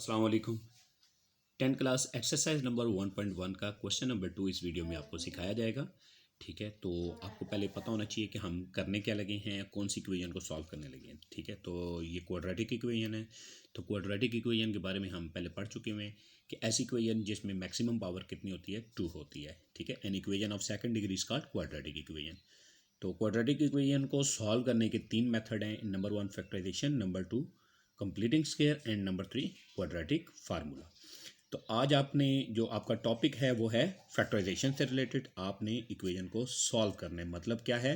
अस्सलाम वालेकुम। 10 class exercise number 1.1 का क्वेश्चन नंबर 2 इस वीडियो में आपको सिखाया जाएगा। ठीक है, तो आपको पहले पता होना चाहिए कि हम करने क्या लगे हैं, कौन सी इक्वेशन को सॉल्व करने लगे हैं। ठीक है, तो ये क्वाड्रेटिक इक्वेशन है। तो क्वाड्रेटिक इक्वेशन के बारे में हम पहले पढ़ चुके हैं कि ऐसी इक्वेशन जिसमें मैक्सिमम पावर कितनी होती है, 2 होती है। ठीक है, an equation of second degree is called quadratic equation. तो क्वाड्रेटिक इक्वेशन को सॉल्व करने के 3 मेथड हैं। Number 1 factorization, number 2 completing square and number 3 quadratic formula. तो आज आपने जो आपका टॉपिक है वो है फैक्टराइजेशन से रिलेटेड। आपने इक्वेशन को सॉल्व करना है। मतलब क्या है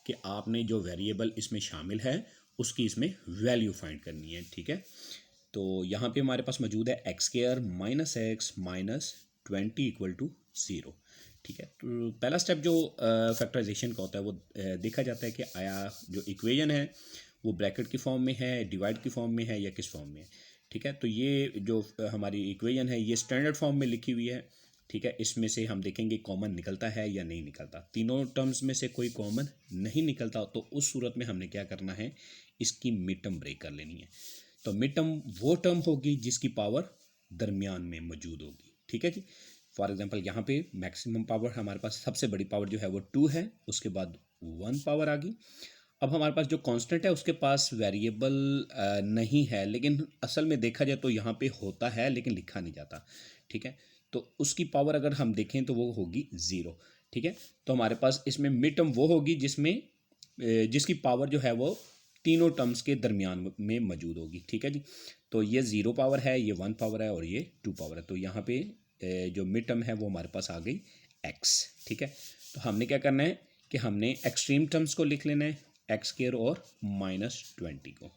कि आपने जो वेरिएबल इसमें शामिल है उसकी इसमें वैल्यू फाइंड करनी है। ठीक है, तो यहाँ पे हमारे पास मौजूद है x square minus x minus 20 equal to 0। ठीक है, तो पहला स्टेप जो फैक्टराइजेशन का होता है वो देखा जाता है कि आया जो इक्वेशन है वो ब्रैकेट की फॉर्म में है, डिवाइड की फॉर्म में है या किस फॉर्म में है। ठीक है, तो ये जो हमारी इक्वेशन है ये स्टैंडर्ड फॉर्म में लिखी हुई है। ठीक है, इसमें से हम देखेंगे कॉमन निकलता है या नहीं निकलता। तीनों टर्म्स में से कोई कॉमन नहीं निकलता तो उस सूरत में हमने क्या करना है, इसकी मिड टर्म ब्रेक कर लेनी है। तो मिड टर्म वो टर्म होगी जिसकी पावर दरमियान में मौजूद होगी। ठीक है जी, फॉर एग्जांपल यहाँ पे मैक्सिमम पावर हमारे पास सबसे बड़ी पावर जो है वो 2 है, उसके बाद 1 पावर आ गई। अब हमारे पास जो कांस्टेंट है उसके पास वेरिएबल नहीं है, लेकिन असल में देखा जाए तो यहाँ पे होता है लेकिन लिखा नहीं जाता। ठीक है, तो उसकी पावर अगर हम देखें तो वो होगी 0। ठीक है, तो हमारे पास इसमें मिड टर्म वो होगी जिसमें जिसकी पावर जो है वो तीनों टर्म्स के दरमियान में मौजूद होगी। ठीक है जी, तो ये 0 पावर है, ये 1 पावर है और ये 2 पावर है। तो यहाँ पे जो मिड टर्म है वो हमारे पास आ गई x। ठीक है, तो हमने क्या करना है कि हमने एक्सट्रीम टर्म्स को लिख लेना है, एक्स स्क्वायर और -20 को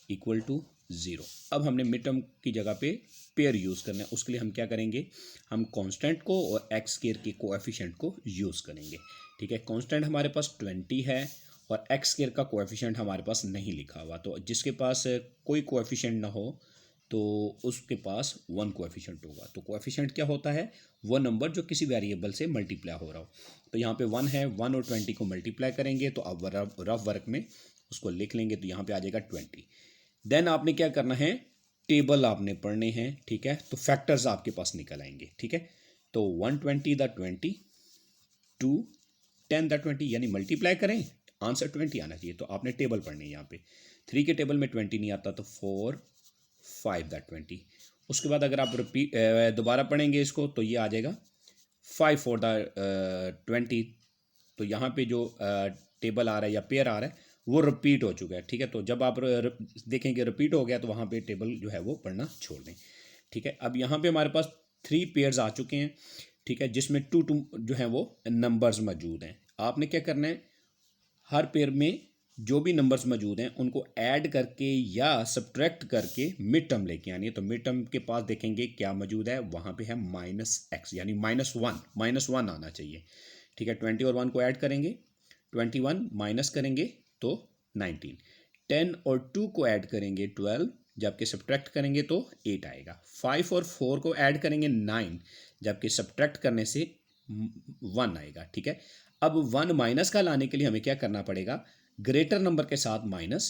इक्वल टू 0। अब हमने मिड टर्म की जगह पे पेयर यूज़ करना है। उसके लिए हम क्या करेंगे, हम कांस्टेंट को और एक्स स्क्वायर के कोएफिशिएंट को यूज़ करेंगे। ठीक है, कांस्टेंट हमारे पास 20 है और एक्स स्क्वायर का कोएफिशिएंट हमारे पास नहीं लिखा हुआ। तो जिसके पास कोई कोएफिशिएंट ना हो तो उसके पास 1 कोएफिशिएंट होगा। तो कोएफिशिएंट क्या होता है, वो नंबर जो किसी वेरिएबल से मल्टीप्लाई हो रहा हो। तो यहाँ पे 1 है, 1 और 20 को मल्टीप्लाई करेंगे तो अब रफ वर्क में उसको लिख लेंगे तो यहाँ पे आ जाएगा 20। देन आपने क्या करना है, टेबल आपने पढ़ने हैं। ठीक है, तो फैक्टर्स आपके पास निकल आएंगे। ठीक है, तो 120 द 20 2 10 द 20 यानी मल्टीप्लाई करें, आंसर 20 आना चाहिए। तो आपने टेबल पढ़नी है। यहाँ पे 3 के टेबल में 20 नहीं आता तो 4 5 द 20। उसके बाद अगर आप रिपीट दोबारा पढ़ेंगे इसको तो ये आ जाएगा 5 4 द 20। तो यहाँ पे जो टेबल आ रहा है या पेयर आ रहा है वो रिपीट हो चुका है। ठीक है, तो जब आप देखेंगे रिपीट हो गया तो वहाँ पे टेबल जो है वो पढ़ना छोड़ दें। ठीक है, अब यहाँ पे हमारे पास 3 पेयर्स आ चुके हैं। ठीक है, जिसमें 2 2 जो है वो नंबर्स मौजूद हैं। आपने क्या करना है, हर पेयर में जो भी नंबर्स मौजूद हैं उनको ऐड करके या सब्ट्रैक्ट करके मिड टर्म लेके आनी है। तो मिड टर्म के पास देखेंगे क्या मौजूद है, वहाँ पे है -x यानी -1 आना चाहिए। ठीक है, 20 और 1 को ऐड करेंगे, 21 माइनस करेंगे तो 19, 10 और 2 को ऐड करेंगे 12, जबकि सब्ट्रैक्ट करेंगे तो 8 आएगा। 5 और 4 को ऐड करेंगे 9, जबकि सब्ट्रैक्ट करने से 1 आएगा। ठीक है, अब 1 माइनस का लाने के लिए हमें क्या करना पड़ेगा, ग्रेटर नंबर के साथ माइनस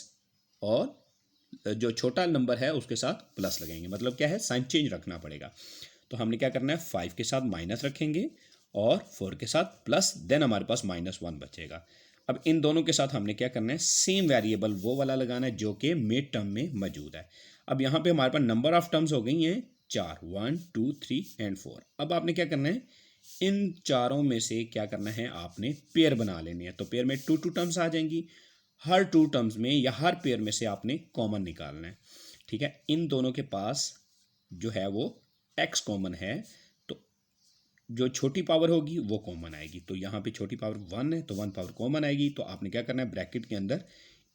और जो छोटा नंबर है उसके साथ प्लस लगेंगे। मतलब क्या है, साइन चेंज रखना पड़ेगा। तो हमने क्या करना है, 5 के साथ माइनस रखेंगे और 4 के साथ प्लस, देन हमारे पास -1 बचेगा। अब इन दोनों के साथ हमने क्या करना है, सेम वेरिएबल वो वाला लगाना है जो कि मिड टर्म में मौजूद है। अब यहाँ पे हमारे पास नंबर ऑफ टर्म्स हो गई हैं 4, 1 2 3 एंड 4। अब आपने क्या करना है, इन चारों में से क्या करना है, आपने पेयर बना लेनी है। तो पेयर में 2 2 टर्म्स आ जाएंगी। हर 2 टर्म्स में या हर पेयर में से आपने कॉमन निकालना है। ठीक है, इन दोनों के पास जो है वो x कॉमन है तो जो छोटी पावर होगी वो कॉमन आएगी। तो यहाँ पे छोटी पावर 1 है तो 1 पावर कॉमन आएगी। तो आपने क्या करना है, ब्रैकेट के अंदर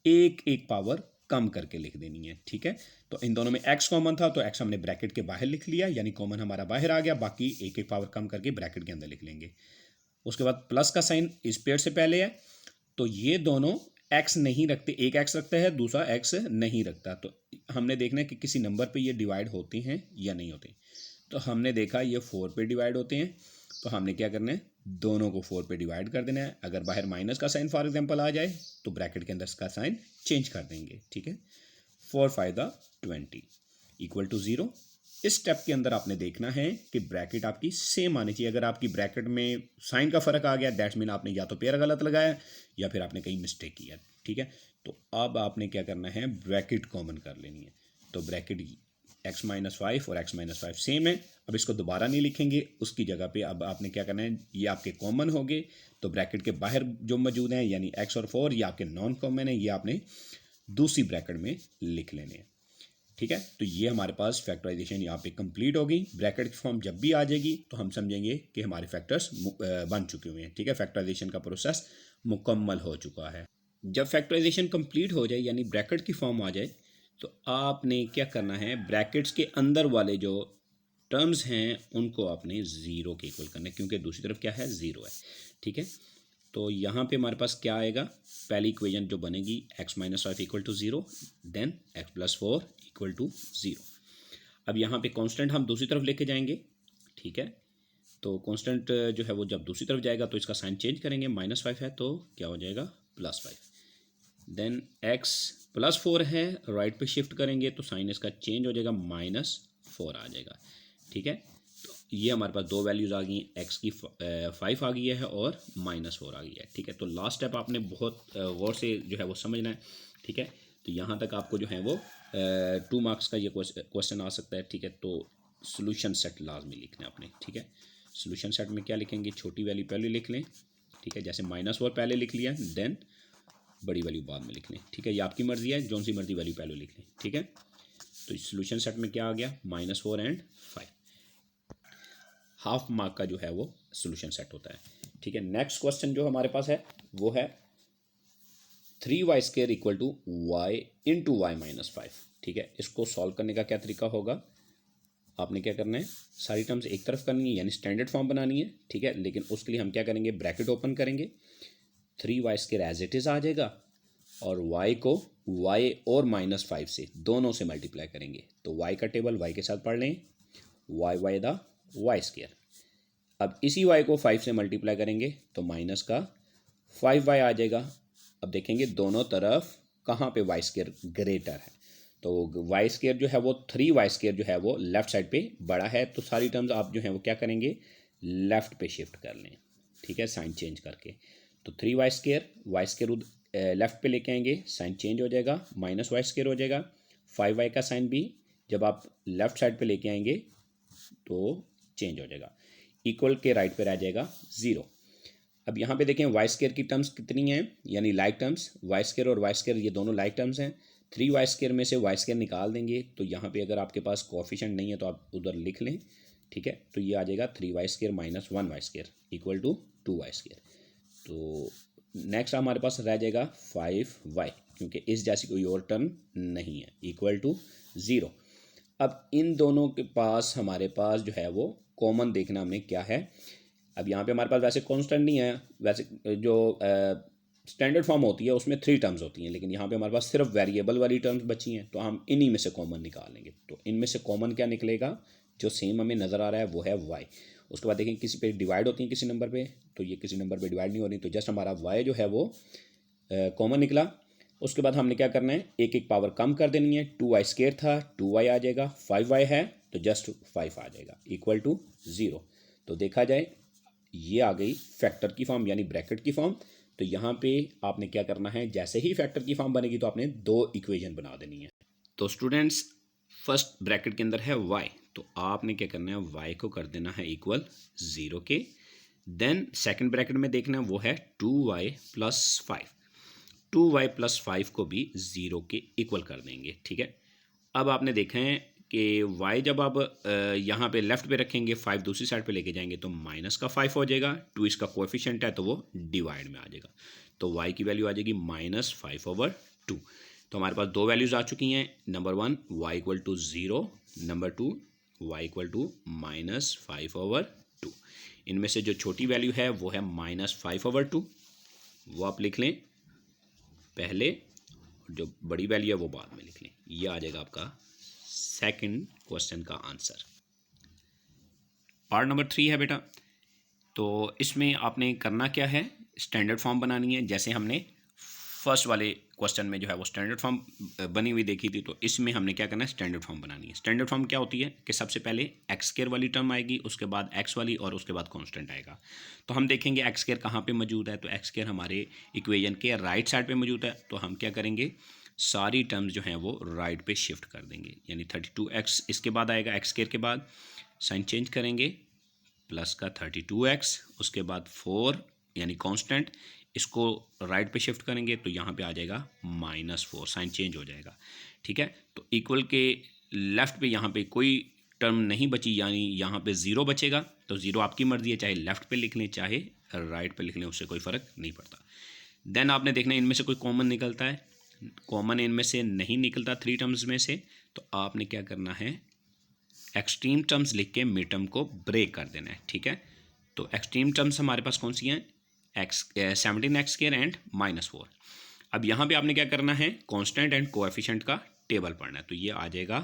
एक एक पावर कम करके लिख देनी है। ठीक है, तो इन दोनों में x कॉमन था तो x हमने ब्रैकेट के बाहर लिख लिया, यानी कॉमन हमारा बाहर आ गया। बाकी एक एक पावर कम करके ब्रैकेट के अंदर लिख लेंगे। उसके बाद प्लस का साइन इस पेयर से पहले है तो ये दोनों x नहीं रखते, एक x रखता है दूसरा x नहीं रखता। तो हमने देखना है कि किसी नंबर पे ये डिवाइड होते हैं या नहीं होते। तो हमने देखा ये 4 पे डिवाइड होते हैं। तो हमने क्या करना है, दोनों को 4 पे डिवाइड कर देना है। अगर बाहर माइनस का साइन फॉर एग्जांपल आ जाए तो ब्रैकेट के अंदर इसका साइन चेंज कर देंगे। ठीक है, 4 5 20 इक्वल टू 0। इस स्टेप के अंदर आपने देखना है कि ब्रैकेट आपकी सेम आनी चाहिए। अगर आपकी ब्रैकेट में साइन का फ़र्क आ गया, दैट्स मीन आपने या तो पेयर गलत लगाया या फिर आपने कहीं मिस्टेक किया, ठीक है। तो अब आपने क्या करना है, ब्रैकेट कॉमन कर लेनी है। तो ब्रैकेट x-5 और x-5 सेम है। अब इसको दोबारा नहीं लिखेंगे, उसकी जगह पे अब आपने क्या करना है, ये आपके कॉमन हो गए तो ब्रैकेट के बाहर जो मौजूद हैं यानी x और 4 ये आपके नॉन कॉमन है, ये आपने दूसरी ब्रैकेट में लिख लेने हैं, ठीक है। तो ये हमारे पास फैक्टराइजेशन यहाँ पे कंप्लीट हो गई। ब्रैकेट की फॉर्म जब भी आ जाएगी तो हम समझेंगे कि हमारे फैक्टर्स बन चुके हुए हैं, ठीक है। फैक्टराइजेशन का प्रोसेस मुकम्मल हो चुका है। जब फैक्टराइजेशन कंप्लीट हो जाए यानी ब्रैकेट की फॉर्म आ जाए तो आपने क्या करना है, ब्रैकेट्स के अंदर वाले जो टर्म्स हैं उनको आपने ज़ीरो के इक्वल करना है, क्योंकि दूसरी तरफ क्या है, ज़ीरो है, ठीक है। तो यहाँ पे हमारे पास क्या आएगा, पहली इक्वेशन जो बनेगी x-5 equal to zero, then x+4 equal to zero. अब यहाँ पे कांस्टेंट हम दूसरी तरफ लेके जाएंगे, ठीक है। तो कांस्टेंट जो है वो जब दूसरी तरफ जाएगा तो इसका साइन चेंज करेंगे, -5 है तो क्या हो जाएगा, +5। देन x+4 है, राइट पे शिफ्ट करेंगे तो साइन इसका चेंज हो जाएगा, -4 आ जाएगा, ठीक है। तो ये हमारे पास दो वैल्यूज़ आ गई, x की 5 आ गई है और -4 आ गई है, ठीक है। तो लास्ट स्टेप आपने बहुत गौर से जो है वो समझना है, ठीक है। तो यहाँ तक आपको जो है वो 2 मार्क्स का ये क्वेश्चन आ सकता है, ठीक है। तो सोल्यूशन सेट लाजमी लिखना है आपने, ठीक है। सोल्यूशन सेट में क्या लिखेंगे, छोटी वैल्यू पहले लिख लें, ठीक है। जैसे -4 पहले लिख लिया, देन बड़ी वैल्यू बाद में लिख लें, ठीक है। ये आपकी मर्जी है, जौन सी मर्जी वैल्यू पहले लिख लें, ठीक है। तो इस सोल्यूशन सेट में क्या आ गया, -4 एंड 5, हाफ मार्क का जो है वो सोल्यूशन सेट होता है, ठीक है। नेक्स्ट क्वेश्चन जो हमारे पास है वो है 3y² equal to y into y-5, ठीक है। इसको सॉल्व करने का क्या तरीका होगा, आपने क्या करना है, सारी टर्म्स एक तरफ करनी है यानी स्टैंडर्ड फॉर्म बनानी है, ठीक है। लेकिन उसके लिए हम क्या करेंगे, ब्रैकेट ओपन करेंगे, 3y² एज इट इज़ आ जाएगा और y को y और -5 से दोनों से मल्टीप्लाई करेंगे। तो y का टेबल y के साथ पढ़ लें, y द y²। अब इसी y को 5 से मल्टीप्लाई करेंगे तो माइनस का 5y आ जाएगा। अब देखेंगे दोनों तरफ कहाँ पे y² ग्रेटर है, तो y² जो है वो 3y² जो है वो लेफ़्ट साइड पे बड़ा है, तो सारी टर्म्स आप जो है वो क्या करेंगे, लेफ़्ट पे शिफ्ट कर लें, ठीक है, साइन चेंज करके। तो 3y² लेफ़्ट पे लेके आएंगे, साइन चेंज हो जाएगा, -y² हो जाएगा। 5y का साइन भी जब आप लेफ़्ट साइड पे लेके आएंगे तो चेंज हो जाएगा, इक्वल के राइट पे रह जाएगा 0। अब यहाँ पे देखें y² की टर्म्स कितनी हैं, यानी लाइक टर्म्स, y² और y² ये दोनों लाइक टर्म्स हैं। 3y² में से y² निकाल देंगे, तो यहाँ पे अगर आपके पास कोएफिशिएंट नहीं है तो आप उधर लिख लें, ठीक है। तो ये आ जाएगा 3y² - 1y² equal to 2y²। तो नेक्स्ट हमारे पास रह जाएगा 5y, क्योंकि इस जैसी कोई और टर्म नहीं है, इक्वल टू 0। अब इन दोनों के पास हमारे पास जो है वो कॉमन देखना हमें क्या है। अब यहाँ पे हमारे पास वैसे कांस्टेंट नहीं है, वैसे जो स्टैंडर्ड फॉर्म होती है उसमें 3 टर्म्स होती हैं, लेकिन यहाँ पे हमारे पास सिर्फ वेरिएबल वाली टर्म्स बची हैं, तो हम इन्हीं में से कॉमन निकालेंगे। तो इनमें से कॉमन क्या निकलेगा, जो सेम हमें नज़र आ रहा है वो है y। उसके बाद देखें किसी पे डिवाइड होती है किसी नंबर पे, तो ये किसी नंबर पे डिवाइड नहीं हो रही, तो जस्ट हमारा y जो है वो कॉमन निकला। उसके बाद हमने क्या करना है, एक एक पावर कम कर देनी है, 2y² था 2y आ जाएगा, 5y है तो जस्ट 5 आ जाएगा, इक्वल टू 0। तो देखा जाए ये आ गई फैक्टर की फॉर्म यानी ब्रैकेट की फॉर्म। तो यहाँ पे आपने क्या करना है, जैसे ही फैक्टर की फॉर्म बनेगी तो आपने 2 इक्वेशन बना देनी है। तो स्टूडेंट्स फर्स्ट ब्रैकेट के अंदर है y, तो आपने क्या करना है, y को कर देना है इक्वल 0 के। देन सेकंड ब्रैकेट में देखना है वो है 2y + 5, 2y + 5 को भी 0 के इक्वल कर देंगे, ठीक है। अब आपने देखा है कि y जब आप यहाँ पे लेफ़्ट पे रखेंगे, 5 दूसरी साइड पे लेके जाएंगे तो -5 हो जाएगा, 2 इसका कोएफिशिएंट है तो वो डिवाइड में आ जाएगा, तो y की वैल्यू आ जाएगी -5/2। तो हमारे पास दो वैल्यूज़ आ चुकी हैं, number 1 y equal to 0, number 2 y equal to -5/2। इनमें से जो छोटी वैल्यू है वो है -5/2, वो आप लिख लें पहले, जो बड़ी वैल्यू है वो बाद में लिख लें। ये आ जाएगा आपका सेकंड क्वेश्चन का आंसर। पार्ट नंबर 3 है बेटा, तो इसमें आपने करना क्या है, स्टैंडर्ड फॉर्म बनानी है। जैसे हमने फर्स्ट वाले क्वेश्चन में जो है वो स्टैंडर्ड फॉर्म बनी हुई देखी थी, तो इसमें हमने क्या करना है, स्टैंडर्ड फॉर्म बनानी है। स्टैंडर्ड फॉर्म क्या होती है कि सबसे पहले एक्स स्क्वायर वाली टर्म आएगी, उसके बाद एक्स वाली, और उसके बाद कांस्टेंट आएगा। तो हम देखेंगे एक्स स्क्वायर कहाँ पे मौजूद है, तो एक्स स्क्वायर हमारे इक्वेशन के राइट साइड पे मौजूद है। तो हम क्या करेंगे, सारी टर्म्स जो हैं वो राइट पे शिफ्ट कर देंगे, यानी 32x इसके बाद आएगा, एक्स स्क्वायर के बाद साइन चेंज करेंगे, प्लस का 32x, उसके बाद 4 यानी कांस्टेंट, इसको राइट पे शिफ्ट करेंगे तो यहाँ पे आ जाएगा -4, साइन चेंज हो जाएगा। ठीक है, तो इक्वल के लेफ़्ट पे यहाँ पे कोई टर्म नहीं बची, यानी यहाँ पे ज़ीरो बचेगा। तो ज़ीरो आपकी मर्ज़ी है, चाहे लेफ़्ट पे लिख लें चाहे राइट पे लिख लें, उससे कोई फ़र्क नहीं पड़ता। देन आपने देखना है इनमें से कोई कॉमन निकलता है, कॉमन इनमें से नहीं निकलता 3 टर्म्स में से, तो आपने क्या करना है, एक्सट्रीम टर्म्स लिख के मिड टर्म को ब्रेक कर देना है। ठीक है, तो एक्सट्रीम टर्म्स हमारे पास कौन सी हैं, 17x² एंड -4। अब यहाँ पे आपने क्या करना है, कांस्टेंट एंड कोएफिशिएंट का टेबल पढ़ना है। तो ये आ जाएगा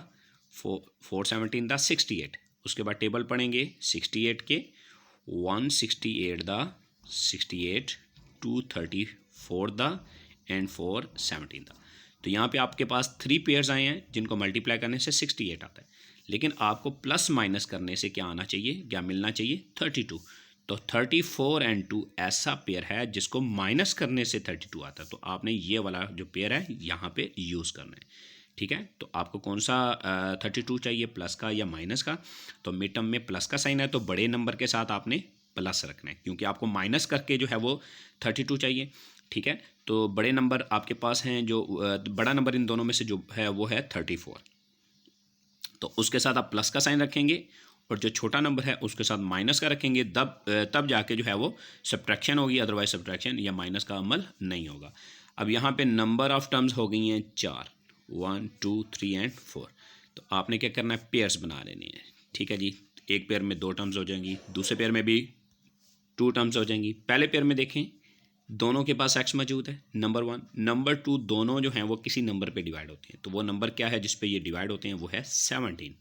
417 द 68, उसके बाद टेबल पढ़ेंगे 68 के 168 द 68 234 द एंड 417 द। तो यहाँ पे आपके पास 3 पेयर्स आए हैं जिनको मल्टीप्लाई करने से 68 आता है, लेकिन आपको प्लस माइनस करने से क्या आना चाहिए, क्या मिलना चाहिए, 32। तो 34 एंड 2 ऐसा पेयर है जिसको माइनस करने से 32 आता है, तो आपने ये वाला जो पेयर है यहाँ पे यूज़ करना है। ठीक है, तो आपको कौन सा 32 चाहिए, प्लस का या माइनस का, तो मिड टर्म में प्लस का साइन है तो बड़े नंबर के साथ आपने प्लस रखना है, क्योंकि आपको माइनस करके जो है वो 32 चाहिए। ठीक है, तो बड़े नंबर आपके पास हैं, जो बड़ा नंबर इन दोनों में से जो है वो है 34, तो उसके साथ आप प्लस का साइन रखेंगे, और जो छोटा नंबर है उसके साथ माइनस का रखेंगे, तब जाके जो है वो सब्ट्रैक्शन होगी, अदरवाइज सब्ट्रैक्शन या माइनस का अमल नहीं होगा। अब यहाँ पे नंबर ऑफ़ टर्म्स हो गई हैं 4, 1 2 3 एंड 4। तो आपने क्या करना है, पेयर्स बना लेने हैं। ठीक है जी, एक पेयर में 2 टर्म्स हो जाएंगी, दूसरे पेयर में भी 2 टर्म्स हो जाएंगी। पहले पेयर में देखें दोनों के पास x मौजूद है, नंबर 1। नंबर 2, दोनों जो हैं वो किसी नंबर पे डिवाइड होते हैं, तो वो नंबर क्या है जिस पे ये डिवाइड होते हैं, वो है 17।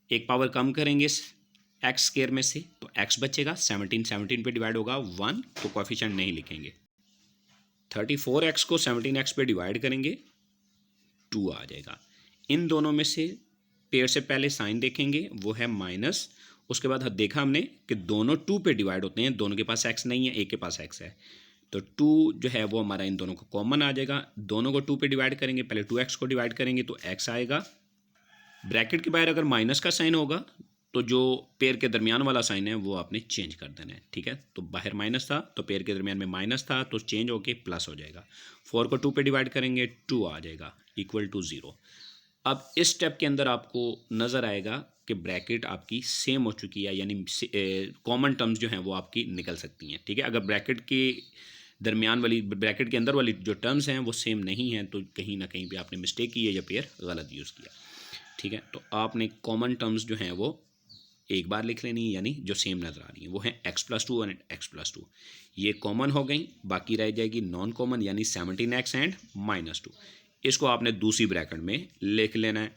एक पावर कम करेंगे एक्स स्क्वायर में से तो x बचेगा, 17 पे डिवाइड होगा 1, तो कोएफिशिएंट नहीं लिखेंगे। 34x को 17x पे डिवाइड करेंगे 2 आ जाएगा। इन दोनों में से पेयर से पहले साइन देखेंगे, वो है माइनस, उसके बाद देखा हमने कि दोनों 2 पे डिवाइड होते हैं, दोनों के पास x नहीं है, एक के पास x है, तो 2 जो है वो हमारा इन दोनों को कॉमन आ जाएगा। दोनों को 2 पे डिवाइड करेंगे, पहले 2x को डिवाइड करेंगे तो x आएगा, ब्रैकेट के बाहर अगर माइनस का साइन होगा तो जो पेयर के दरमियान वाला साइन है वो आपने चेंज कर देना है। ठीक है, तो बाहर माइनस था तो पेयर के दरमियान में माइनस था, तो चेंज होके प्लस हो जाएगा। 4 को 2 पे डिवाइड करेंगे 2 आ जाएगा, इक्वल टू 0। अब इस स्टेप के अंदर आपको नज़र आएगा कि ब्रैकेट आपकी सेम हो चुकी है, यानी कॉमन टर्म्स जो हैं वो आपकी निकल सकती हैं। ठीक है, अगर ब्रैकेट के दरमियान वाली, ब्रैकेट के अंदर वाली जो टर्म्स हैं वो सेम नहीं हैं, तो कहीं ना कहीं पे आपने मिस्टेक की है या पेयर गलत यूज़ किया। ठीक है, तो आपने कॉमन टर्म्स जो हैं वो एक बार लिख लेनी है, यानी जो सेम नज़र आ रही है वो है x+2 एंड x+2, ये कॉमन हो गई। बाकी रह जाएगी नॉन कॉमन, यानी 17x एंड -2, इसको आपने दूसरी ब्रैकेट में लिख लेना है।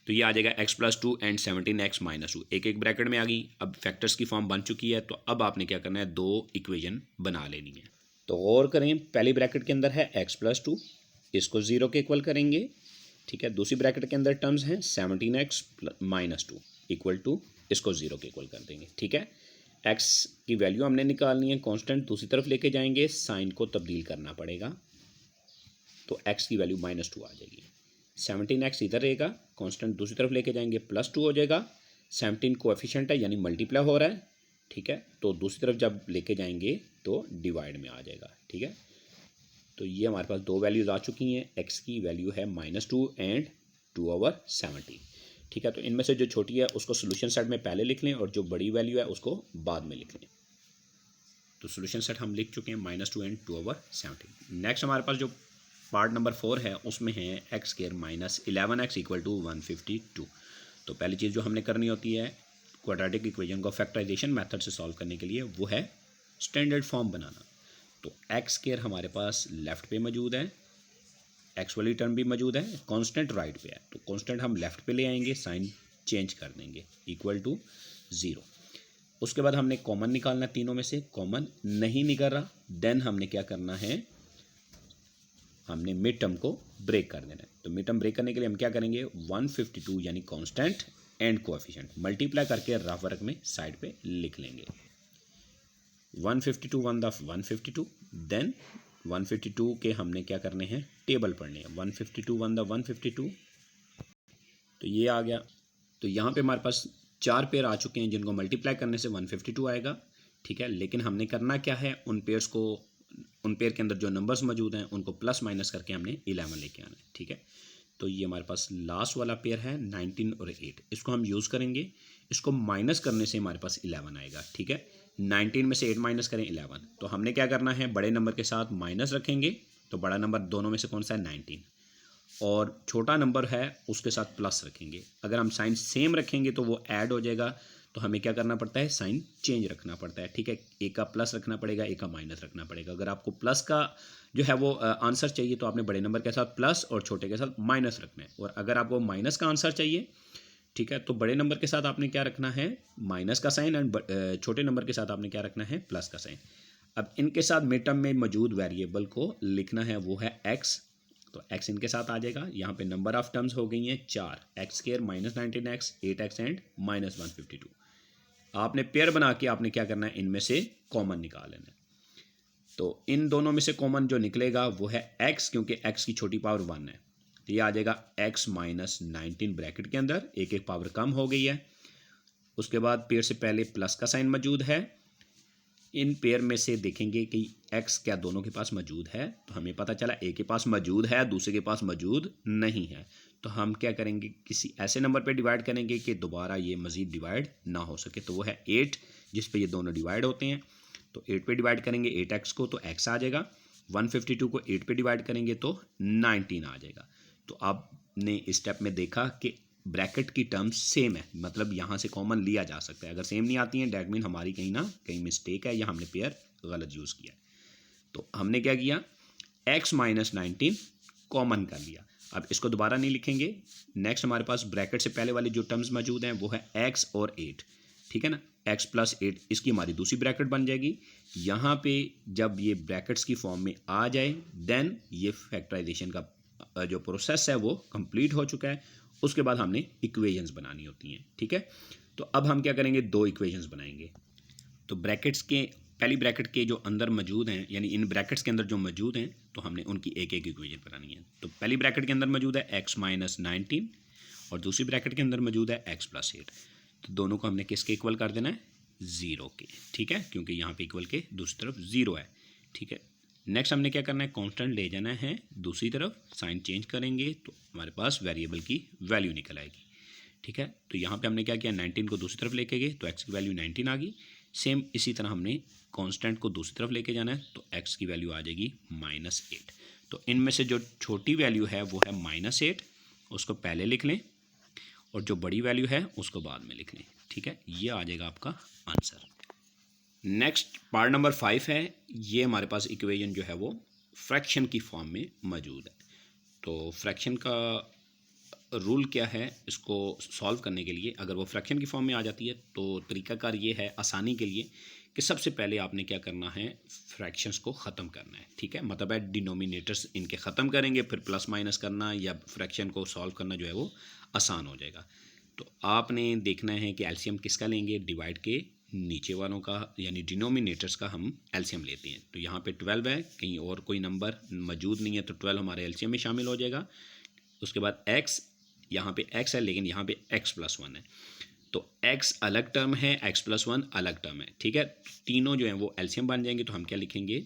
तो ये आ जाएगा x+2 एंड 17x -2, एक एक ब्रैकेट में आ गई। अब फैक्टर्स की फॉर्म बन चुकी है, तो अब आपने क्या करना है, 2 इक्वेशन बना लेनी है। तो गौर करें, पहली ब्रैकेट के अंदर है x+2, इसको 0 के इक्वल करेंगे। ठीक है, दूसरी ब्रैकेट के अंदर टर्म्स हैं 17x -2 इक्वल टू, इसको 0 के इक्वल कर देंगे। ठीक है, x की वैल्यू हमने निकालनी है, कांस्टेंट दूसरी तरफ लेके जाएंगे, साइन को तब्दील करना पड़ेगा, तो x की वैल्यू -2 आ जाएगी। 17x इधर रहेगा, कांस्टेंट दूसरी तरफ लेके जाएंगे, +2 हो जाएगा। 17 कोएफिशिएंट है, यानी मल्टीप्लाई हो रहा है। ठीक है, तो दूसरी तरफ जब लेके जाएंगे तो डिवाइड में आ जाएगा। ठीक है, तो ये हमारे पास 2 वैल्यूज़ आ चुकी हैं, x की वैल्यू है -2 एंड 2/17। ठीक है, तो इनमें से जो छोटी है उसको सोल्यूशन सेट में पहले लिख लें, और जो बड़ी वैल्यू है उसको बाद में लिख लें। तो सोल्यूशन सेट हम लिख चुके हैं -2 एंड 2/17। नेक्स्ट हमारे पास जो पार्ट नंबर 4 है उसमें है x² -11x इक्वल टू 152। तो पहली चीज़ जो हमने करनी होती है क्वाड्रेटिक इक्वेशन को फैक्टराइजेशन मेथड से सॉल्व करने के लिए, वो है स्टैंडर्ड फॉर्म बनाना। तो x² हमारे पास लेफ़्ट पे मौजूद है, एक्स वाली टर्म भी मौजूद है, कांस्टेंट राइट पे है, तो कांस्टेंट हम लेफ़्ट पे ले आएंगे, साइन चेंज कर देंगे, इक्वल टू 0। उसके बाद हमने कॉमन निकालना, तीनों में से कॉमन नहीं निकल रहा, देन हमने क्या करना है, हमने मिड टर्म को ब्रेक कर देना है। तो मिड टर्म ब्रेक करने के लिए हम क्या करेंगे, 152 यानी कांस्टेंट एंड कोएफिशिएंट मल्टीप्लाई करके रफ वर्क में साइड पे लिख लेंगे। 152 वन द 152, देन 152 के हमने क्या करने हैं, टेबल पढ़ने हैं। 152 वन द 152, तो ये आ गया। तो यहाँ पे हमारे पास 4 पेयर आ चुके हैं जिनको मल्टीप्लाई करने से 152 आएगा, ठीक है। लेकिन हमने करना क्या है, उन पेयर के अंदर जो नंबर्स मौजूद हैं उनको प्लस माइनस करके हमने 11 लेके आना है, ठीक है। तो ये हमारे पास लास्ट वाला पेयर है 19 और 8, इसको हम यूज़ करेंगे। इसको माइनस करने से हमारे पास 11 आएगा, ठीक है। 19 में से 8 माइनस करें 11, तो हमने क्या करना है, बड़े नंबर के साथ माइनस रखेंगे। तो बड़ा नंबर दोनों में से कौन सा है, 19, और छोटा नंबर है उसके साथ प्लस रखेंगे। अगर हम साइन सेम रखेंगे तो वो ऐड हो जाएगा, तो हमें क्या करना पड़ता है, साइन चेंज रखना पड़ता है, ठीक है। एक का प्लस रखना पड़ेगा, एक का माइनस रखना पड़ेगा। अगर आपको प्लस का जो है वो आंसर चाहिए तो आपने बड़े नंबर के साथ प्लस और छोटे के साथ माइनस रखना है। और अगर आपको माइनस का आंसर चाहिए, ठीक है, तो बड़े नंबर के साथ आपने क्या रखना है, माइनस का साइन, एंड छोटे नंबर के साथ आपने क्या रखना है, प्लस का साइन। अब इनके साथ मिड टर्म में मौजूद वेरिएबल को लिखना है, वो है एक्स। तो x इनके साथ आ जाएगा। यहाँ पे नंबर ऑफ टर्म्स हो गई हैं 4, x square minus 19x, 8x and minus 152। आपने पेयर बना के आपने क्या करना है, इनमें से कॉमन निकाल लेना है। तो इन दोनों में से कॉमन जो निकलेगा वो है x, क्योंकि x की छोटी पावर 1 है। तो ये आ जाएगा x माइनस 19 ब्रैकेट के अंदर, एक एक पावर कम हो गई है। उसके बाद पेयर से पहले प्लस का साइन मौजूद है। इन पेयर में से देखेंगे कि x क्या दोनों के पास मौजूद है, तो हमें पता चला एक के पास मौजूद है, दूसरे के पास मौजूद नहीं है। तो हम क्या करेंगे, किसी ऐसे नंबर पे डिवाइड करेंगे कि दोबारा ये मज़ीद डिवाइड ना हो सके। तो वो है 8, जिस पे ये दोनों डिवाइड होते हैं। तो 8 पे डिवाइड करेंगे 8x को, तो x आ जाएगा। 152 को 8 पे डिवाइड करेंगे तो 19 आ जाएगा। तो आपने इस स्टेप में देखा कि ब्रैकेट की टर्म्स सेम है, मतलब यहाँ से कॉमन लिया जा सकता है। अगर सेम नहीं आती हैं, डैट मीन हमारी कहीं ना कहीं मिस्टेक है या हमने पेयर गलत यूज़ किया। तो हमने क्या किया, x माइनस 19 कॉमन कर लिया। अब इसको दोबारा नहीं लिखेंगे। नेक्स्ट हमारे पास ब्रैकेट से पहले वाली जो टर्म्स मौजूद हैं वो है x और 8, ठीक है ना। x प्लस 8 इसकी हमारी दूसरी ब्रैकेट बन जाएगी। यहाँ पे जब ये ब्रैकेट्स की फॉर्म में आ जाए, देन ये फैक्टराइजेशन का जो प्रोसेस है वो कंप्लीट हो चुका है। उसके बाद हमने इक्वेशंस बनानी होती हैं, ठीक है। तो अब हम क्या करेंगे, 2 इक्वेशंस बनाएंगे। तो ब्रैकेट्स के पहली ब्रैकेट के जो अंदर मौजूद हैं, यानी इन ब्रैकेट्स के अंदर जो मौजूद हैं, तो हमने उनकी एक एक इक्वेशन बनानी है। तो पहली ब्रैकेट के अंदर मौजूद है x माइनस 19 और दूसरी ब्रैकेट के अंदर मौजूद है x प्लस 8। तो दोनों को हमने किसके इक्वल कर देना है, 0 के, ठीक है, क्योंकि यहाँ पे इक्वल के दूसरी तरफ 0 है, ठीक है। नेक्स्ट हमने क्या करना है, कांस्टेंट ले जाना है दूसरी तरफ, साइन चेंज करेंगे तो हमारे पास वेरिएबल की वैल्यू निकल आएगी, ठीक है। तो यहाँ पे हमने क्या किया, 19 को दूसरी तरफ लेके गए तो x की वैल्यू 19 आ गई। सेम इसी तरह हमने कांस्टेंट को दूसरी तरफ लेके जाना है, तो x की वैल्यू आ जाएगी -8। तो इनमें से जो छोटी वैल्यू है वो है -8, उसको पहले लिख लें, और जो बड़ी वैल्यू है उसको बाद में लिख लें, ठीक है। ये आ जाएगा आपका आंसर। नेक्स्ट पार्ट नंबर 5 है। ये हमारे पास इक्वेशन जो है वो फ्रैक्शन की फॉर्म में मौजूद है। तो फ्रैक्शन का रूल क्या है, इसको सॉल्व करने के लिए अगर वो फ्रैक्शन की फॉर्म में आ जाती है तो तरीकाकार ये है आसानी के लिए कि सबसे पहले आपने क्या करना है, फ्रैक्शंस को ख़त्म करना है, ठीक है। मतलब है डिनोमिनेटर्स इनके ख़त्म करेंगे, फिर प्लस माइनस करना या फ्रैक्शन को सॉल्व करना जो है वो आसान हो जाएगा। तो आपने देखना है कि एलसीएम किसका लेंगे, डिवाइड के नीचे वालों का, यानी डिनोमिनेटर्स का हम एलसीएम लेते हैं। तो यहाँ पे 12 है, कहीं और कोई नंबर मौजूद नहीं है तो 12 हमारे एलसीएम में शामिल हो जाएगा। उसके बाद x, यहाँ पे x है लेकिन यहाँ पे x प्लस 1 है, तो x अलग टर्म है, x प्लस 1 अलग टर्म है, ठीक है। तीनों जो हैं वो एलसीएम बन जाएंगे। तो हम क्या लिखेंगे,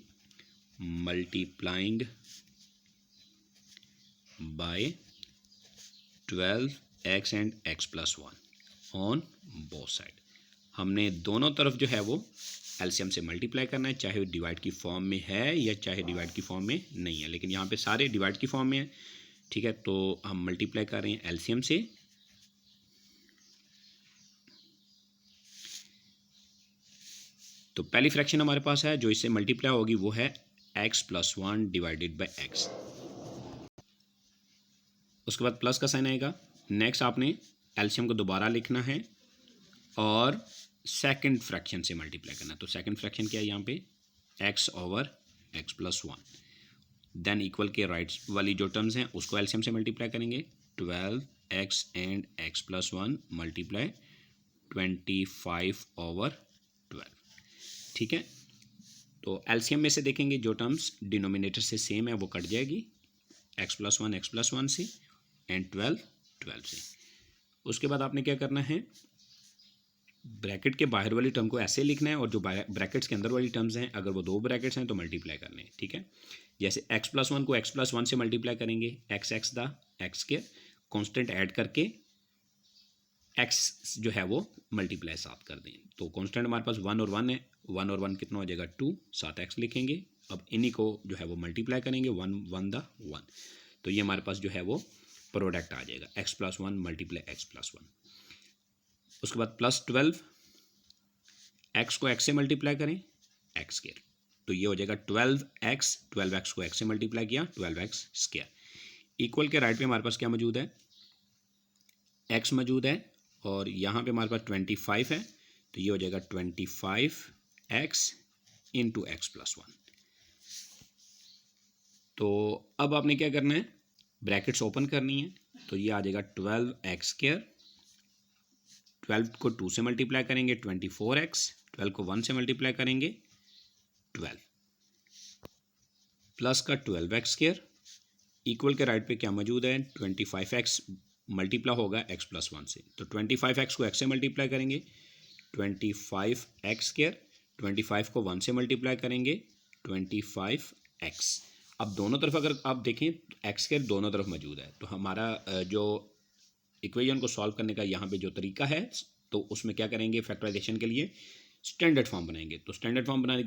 multiplying by 12x and x plus 1 on both side. हमने दोनों तरफ जो है वो एलसीएम से मल्टीप्लाई करना है, चाहे डिवाइड की फॉर्म में है या चाहे डिवाइड की फॉर्म में नहीं है, लेकिन यहाँ पे सारे डिवाइड की फॉर्म में है, ठीक है। तो हम मल्टीप्लाई कर रहे हैं एलसीएम से। तो पहली फ्रैक्शन हमारे पास है जो इससे मल्टीप्लाई होगी वो है x plus 1 divided by x। उसके बाद प्लस का साइन आएगा। नेक्स्ट आपने एलसीएम को दोबारा लिखना है और सेकंड फ्रैक्शन से मल्टीप्लाई करना है। तो सेकंड फ्रैक्शन क्या है यहाँ पे, x over x plus 1। Than equal के राइट वाली जो टर्म्स हैं उसको एलसीएम से मल्टीप्लाई करेंगे, 12x एंड x+1 मल्टीप्लाई 25/12, ठीक है। तो एलसीएम में से देखेंगे जो टर्म्स डिनोमिनेटर से सेम है वो कट जाएगी, x+1 से एंड 12 से। उसके बाद आपने क्या करना है, ब्रैकेट के बाहर वाली टर्म को ऐसे लिखना है और जो ब्रैकेट्स के अंदर वाली टर्म्स हैं अगर वो दो ब्रैकेट्स हैं तो मल्टीप्लाई करने हैं, ठीक है। जैसे x+1 को x+1 से मल्टीप्लाई करेंगे, x द x के कांस्टेंट ऐड करके x जो है वो मल्टीप्लाई 7 कर दें, तो कांस्टेंट हमारे पास 1 और 1 है, 1 और 1 कितना हो जाएगा 2, 7x लिखेंगे। अब इन्हीं को जो है वो मल्टीप्लाई करेंगे, 1 द 1, तो ये हमारे पास जो है वो प्रोडक्ट आ जाएगा x+1 मल्टीप्लाई x+1। उसके बाद +12, x को x से मल्टीप्लाई करें x स्क्वायर, तो ये हो जाएगा 12x, 12x को x से मल्टीप्लाई किया 12x स्क्वायर। इक्वल के राइट पे हमारे पास क्या मौजूद है, x मौजूद है और यहाँ पे हमारे पास 25 है, तो ये हो जाएगा 25x इंटू x+1। तो अब आपने क्या करना है, ब्रैकेट्स ओपन करनी है, तो ये आ जाएगा 12x स्क्वायर, 12 को 2 से मल्टीप्लाई करेंगे 24x, 12 को 1 से मल्टीप्लाई करेंगे 12, प्लस का 12x स्क्वायर, इक्वल के राइट पे क्या मौजूद है, 25x मल्टीप्लाई होगा x+1 से, तो 25x को x से मल्टीप्लाई करेंगे 25x स्क्वायर, 25 को 1 से मल्टीप्लाई करेंगे 25x। अब दोनों तरफ अगर आप देखें x स्क्वायर दोनों तरफ मौजूद है, तो हमारा जो इक्वेशन को सॉल्व करने का यहाँ पे जो तरीका है, तो उसमें क्या करेंगे, फैक्टराइजेशन के लिए स्टैंडर्ड फॉर्म बनाएंगे। तो स्टैंडर्ड फॉर्म बनाने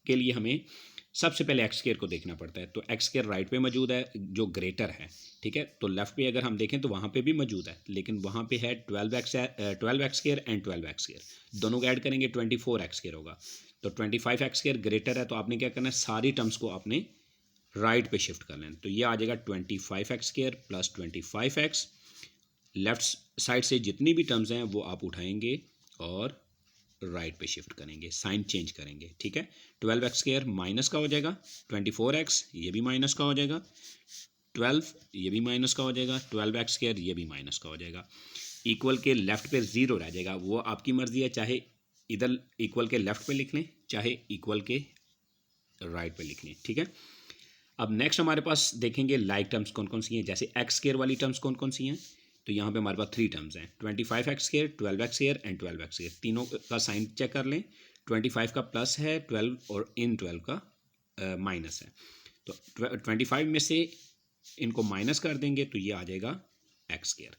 के लिए हमें सबसे पहले एक्स स्क्वायर को देखना पड़ता है, तो एक्स स्क्वायर राइट पे मौजूद है जो ग्रेटर है, ठीक है। तो लेफ्ट पे अगर हम देखें तो वहाँ पे भी मौजूद है, लेकिन वहाँ पे है 12x square and 12x square, दोनों को ऐड करेंगे 24x स्क्वायर होगा। तो 25x स्क्वायर ग्रेटर है, तो आपने क्या करना है, सारी टर्म्स को आपने राइट पे शिफ्ट कर लेना, तो ये आ जाएगा 25x square plus 25x। Left side से जितनी भी टर्म्स हैं वो आप उठाएंगे और राइट पे शिफ्ट करेंगे, साइन चेंज करेंगे, ठीक है। 12x स्क्वायर माइनस का हो जाएगा, 24x ये भी माइनस का हो जाएगा, 12 ये भी माइनस का हो जाएगा, 12x स्क्वायर ये भी माइनस का हो जाएगा। इक्वल के लेफ्ट पे 0 रह जाएगा, वो आपकी मर्जी है, चाहे इधर इक्वल के लेफ्ट पे लिख लें चाहे इक्वल के राइट पे लिख लें, ठीक है। अब नेक्स्ट हमारे पास देखेंगे लाइक टर्म्स कौन कौन सी हैं, जैसे एक्स स्क्वायर वाली टर्म्स कौन कौन सी हैं, तो यहाँ पे हमारे पास 3 टर्म्स हैं, 25x square, 12x square and 12x square. तीनों का साइन चेक कर लें, 25 का प्लस है, 12 और इन 12 का माइनस है, तो 25 में से इनको माइनस कर देंगे तो ये आ जाएगा x स्क्वायर,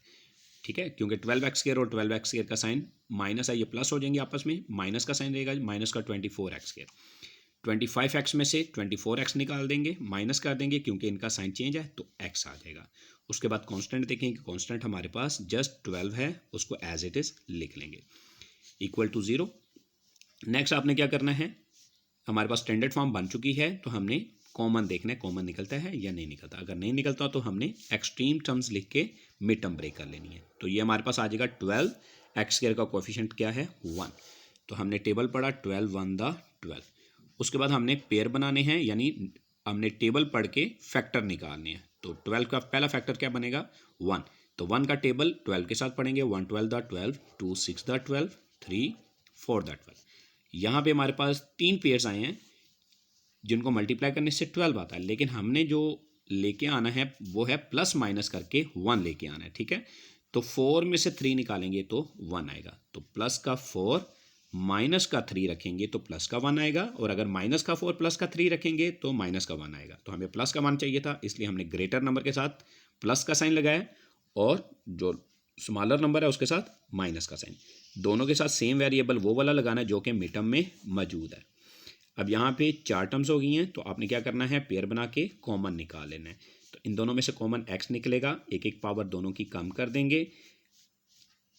ठीक है। क्योंकि 12x स्क्वायर और 12x स्क्वायर का साइन माइनस है, ये प्लस हो जाएंगे आपस में, माइनस का साइन रहेगा, माइनस का 24x स्क्वायर। 25x में से 24x निकाल देंगे, माइनस कर देंगे क्योंकि इनका साइन चेंज है, तो x आ जाएगा। उसके बाद कांस्टेंट देखेंगे, कांस्टेंट हमारे पास जस्ट 12 है, उसको एज इट इज़ लिख लेंगे, इक्वल टू 0। नेक्स्ट आपने क्या करना है, हमारे पास स्टैंडर्ड फॉर्म बन चुकी है, तो हमने कॉमन देखना है, कॉमन निकलता है या नहीं निकलता। अगर नहीं निकलता तो हमने एक्सट्रीम टर्म्स लिख के मिड टर्म ब्रेक कर लेनी है। तो ये हमारे पास आ जाएगा 12, एक्स स्क्वायर का कोएफिशिएंट क्या है 1, तो हमने टेबल पढ़ा 12 1 द 12। उसके बाद हमने पेयर बनाने हैं, यानी हमने टेबल पढ़ के फैक्टर निकालने हैं। तो 12 का पहला फैक्टर क्या बनेगा 1, तो 1 का टेबल 12 के साथ पढ़ेंगे, 1 12 द 12, 2 6 द 12, 3 4 द 12। यहाँ पे हमारे पास 3 पेयर्स आए हैं जिनको मल्टीप्लाई करने से 12 आता है, लेकिन हमने जो लेके आना है वो है प्लस माइनस करके 1 लेके आना है, ठीक है। तो 4 में से 3 निकालेंगे तो 1 आएगा, तो प्लस का 4 माइनस का 3 रखेंगे तो प्लस का 1 आएगा, और अगर माइनस का 4 प्लस का 3 रखेंगे तो माइनस का 1 आएगा। तो हमें प्लस का 1 चाहिए था, इसलिए हमने ग्रेटर नंबर के साथ प्लस का साइन लगाया और जो स्मॉलर नंबर है उसके साथ माइनस का साइन। दोनों के साथ सेम वेरिएबल वो वाला लगाना है जो कि मिड टर्म में मौजूद है। अब यहाँ पे 4 टर्म्स हो गई हैं, तो आपने क्या करना है, पेयर बना के कॉमन निकाल लेना है। तो इन दोनों में से कॉमन x निकलेगा, एक एक पावर दोनों की कम कर देंगे।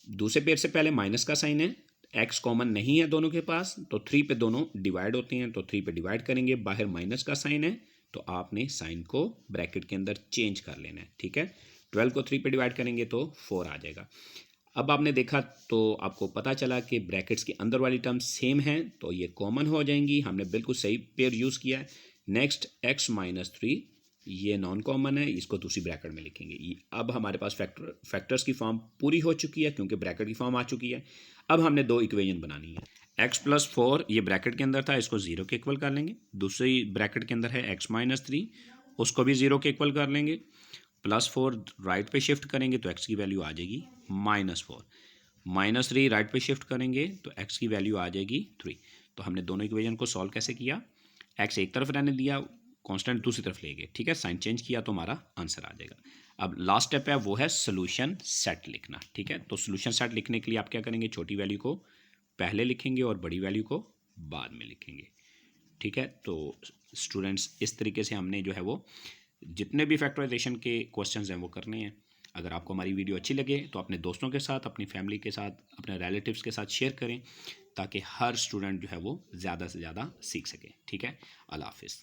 दूसरे पेयर से पहले माइनस का साइन है, x कॉमन नहीं है दोनों के पास, तो 3 पे दोनों डिवाइड होते हैं, तो 3 पे डिवाइड करेंगे, बाहर माइनस का साइन है, तो आपने साइन को ब्रैकेट के अंदर चेंज कर लेना है, ठीक है। 12 को 3 पे डिवाइड करेंगे तो 4 आ जाएगा। अब आपने देखा तो आपको पता चला कि ब्रैकेट्स के अंदर वाली टर्म सेम हैं, तो ये कॉमन हो जाएंगी, हमने बिल्कुल सही पेयर यूज़ किया है। नेक्स्ट x - 3 ये नॉन कॉमन है, इसको दूसरी ब्रैकेट में लिखेंगे। अब हमारे पास फैक्टर्स की फॉर्म पूरी हो चुकी है क्योंकि ब्रैकेट की फॉर्म आ चुकी है। अब हमने दो इक्वेशन बनानी है। x+4 ये ब्रैकेट के अंदर था, इसको 0 के इक्वल कर लेंगे। दूसरी ब्रैकेट के अंदर है x-3, उसको भी 0 के इक्वल कर लेंगे। +4 राइट पे शिफ्ट करेंगे तो x की वैल्यू आ जाएगी -4। -3 राइट पे शिफ्ट करेंगे तो x की वैल्यू आ जाएगी 3। तो हमने दोनों इक्वेशन को सॉल्व कैसे किया, x एक तरफ रहने दिया, कांस्टेंट दूसरी तरफ ले गए, ठीक है, साइन चेंज किया तो हमारा आंसर आ जाएगा। अब लास्ट स्टेप है वो है सोल्यूशन सेट लिखना, ठीक है। तो सोल्यूशन सेट लिखने के लिए आप क्या करेंगे, छोटी वैल्यू को पहले लिखेंगे और बड़ी वैल्यू को बाद में लिखेंगे, ठीक है। तो स्टूडेंट्स इस तरीके से हमने जो है वो जितने भी फैक्टराइजेशन के क्वेश्चंस हैं वो करने हैं। अगर आपको हमारी वीडियो अच्छी लगे तो अपने दोस्तों के साथ, अपनी फैमिली के साथ, अपने रिलेटिव्स के साथ शेयर करें ताकि हर स्टूडेंट जो है वो ज़्यादा से ज़्यादा सीख सके, ठीक है। अल्लाह हाफिज़।